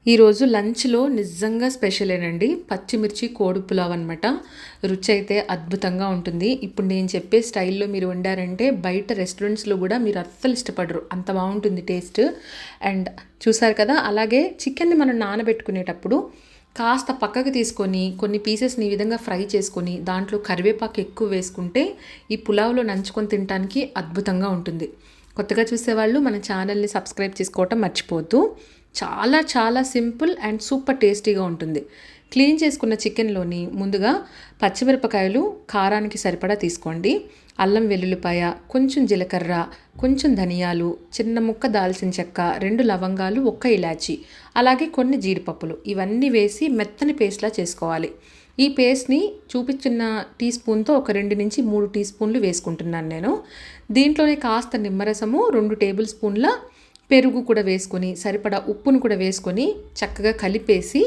ఈరోజు లంచ్‌లో నిజంగా స్పెషలేనండి. పచ్చిమిర్చి కోడి పులావ్ అనమాట. రుచి అయితే అద్భుతంగా ఉంటుంది. ఇప్పుడు నేను చెప్పే స్టైల్‌లో మీరు వండారంటే బయట రెస్టారెంట్స్‌లో గూడా మీరు అస్సలు ఇష్టపడరు. అంత బావుంటుంది టేస్ట్. అండ్ చూసారు కదా! అలాగే చికెన్‌ని మనం నానబెట్టుకునేటప్పుడు కాస్త పక్కకు తీసుకొని కొన్ని పీసెస్‌ని ఈ విధంగా ఫ్రై చేసుకొని దాంట్లో కరివేపాకు ఎక్కువ వేసుకుంటే ఈ పులావ్‌లో నంచుకొని తినటానికి అద్భుతంగా ఉంటుంది. కొత్తగా చూసేవాళ్ళు మన ఛానల్‌ని సబ్స్క్రైబ్ చేసుకోవటం మర్చిపోవద్దు. చాలా చాలా సింపుల్ అండ్ సూపర్ టేస్టీగా ఉంటుంది. క్లీన్ చేసుకున్న చికెన్లోని ముందుగా పచ్చిమిరపకాయలు కారానికి సరిపడా తీసుకోండి. అల్లం వెల్లుల్లిపాయ, కొంచెం జీలకర్ర, కొంచెం ధనియాలు, చిన్న ముక్క దాల్చిన చెక్క, 2 లవంగాలు, 1 ఇలాచి, అలాగే కొన్ని జీడిపప్పులు ఇవన్నీ వేసి మెత్తని పేస్ట్లా చేసుకోవాలి. ఈ పేస్ట్ని చూపించిన టీ స్పూన్తో ఒక 2-3 టీ స్పూన్లు వేసుకుంటున్నాను నేను. దీంట్లోనే కాస్త నిమ్మరసము, 2 టేబుల్ స్పూన్ల పెరుగు కూడా వేసుకొని సరిపడా ఉప్పును కూడా వేసుకొని చక్కగా కలిపేసి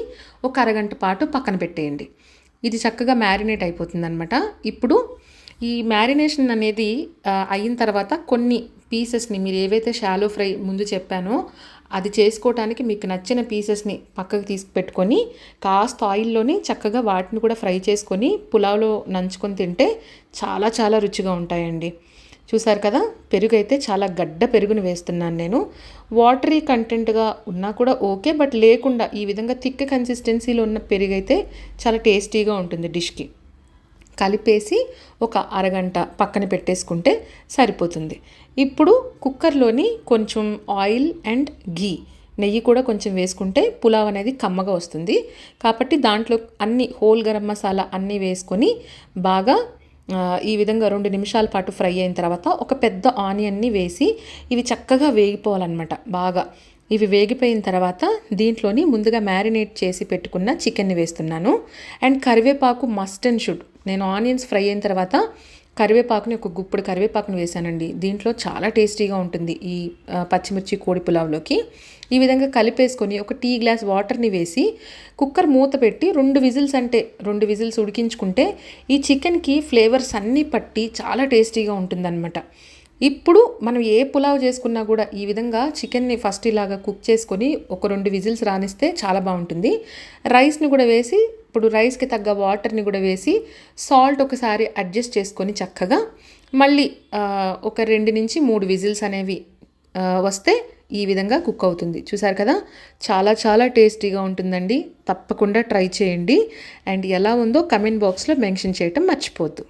ఒక అరగంట పాటు పక్కన పెట్టేయండి. ఇది చక్కగా మ్యారినేట్ అయిపోతుందనమాట. ఇప్పుడు ఈ మ్యారినేషన్ అనేది అయిన తర్వాత కొన్ని పీసెస్ని మీరు ఏవైతే షాలో ఫ్రై ముందు చెప్పానో అది చేసుకోవటానికి మీకు నచ్చిన పీసెస్ని పక్కకు తీసి పెట్టుకొని కాస్త ఆయిల్లోని చక్కగా వాటిని కూడా ఫ్రై చేసుకొని పులావ్లో నంచుకొని తింటే చాలా చాలా రుచిగా ఉంటాయండి. చూసారు కదా! పెరుగు అయితే చాలా గడ్డ పెరుగుని వేస్తున్నాను నేను. వాటరీ కంటెంట్‌గా ఉన్నా కూడా ఓకే. బట్ లేకుండా ఈ విధంగా థిక్ కన్సిస్టెన్సీలో ఉన్న పెరుగైతే చాలా టేస్టీగా ఉంటుంది డిష్‌కి. కలిపేసి ఒక అరగంట పక్కన పెట్టేసుకుంటే సరిపోతుంది. ఇప్పుడు కుక్కర్‌లోని కొంచెం ఆయిల్ అండ్ ఘీ, నెయ్యి కూడా కొంచెం వేసుకుంటే పులావ్ అనేది కమ్మగా వస్తుంది. కాబట్టి దాంట్లో అన్ని హోల్ గరం మసాలా అన్నీ వేసుకొని బాగా ఈ విధంగా 2 నిమిషాల పాటు ఫ్రై అయిన తర్వాత ఒక పెద్ద ఆనియన్ని వేసి ఇవి చక్కగా వేగిపోవాలన్నమాట బాగా. ఇవి వేగిపోయిన తర్వాత దీంట్లోని ముందుగా మ్యారినేట్ చేసి పెట్టుకున్న చికెన్ని వేస్తున్నాను. అండ్ కరివేపాకు మస్ట్ అండ్ షుడ్. నేను ఆనియన్స్ ఫ్రై అయిన తర్వాత కరివేపాకుని ఒక గుప్పుడు కరివేపాకుని వేసానండి. దీంట్లో చాలా టేస్టీగా ఉంటుంది ఈ పచ్చిమిర్చి కోడి పులావ్లోకి. ఈ విధంగా కలిపేసుకొని ఒక టీ గ్లాస్ వాటర్ని వేసి కుక్కర్ మూత పెట్టి 2 విజిల్స్ అంటే 2 విజిల్స్ ఉడికించుకుంటే ఈ చికెన్కి ఫ్లేవర్స్ అన్నీ పట్టి చాలా టేస్టీగా ఉంటుందన్నమాట. ఇప్పుడు మనం ఏ పులావ్ చేసుకున్నా కూడా ఈ విధంగా చికెన్ని ఫస్ట్ ఇలాగా కుక్ చేసుకొని ఒక 2 విజిల్స్ రానిస్తే చాలా బాగుంటుంది. రైస్ని కూడా వేసి ఇప్పుడు రైస్కి తగ్గ వాటర్ని కూడా వేసి సాల్ట్ ఒకసారి అడ్జస్ట్ చేసుకొని చక్కగా మళ్ళీ ఒక 2-3 విజిల్స్ అనేవి వస్తే ఈ విధంగా కుక్ అవుతుంది. చూసారు కదా! చాలా చాలా టేస్టీగా ఉంటుందండి. తప్పకుండా ట్రై చేయండి. అండ్ ఎలా ఉందో కమెంట్ బాక్స్లో మెన్షన్ చేయటం మర్చిపోవద్దు.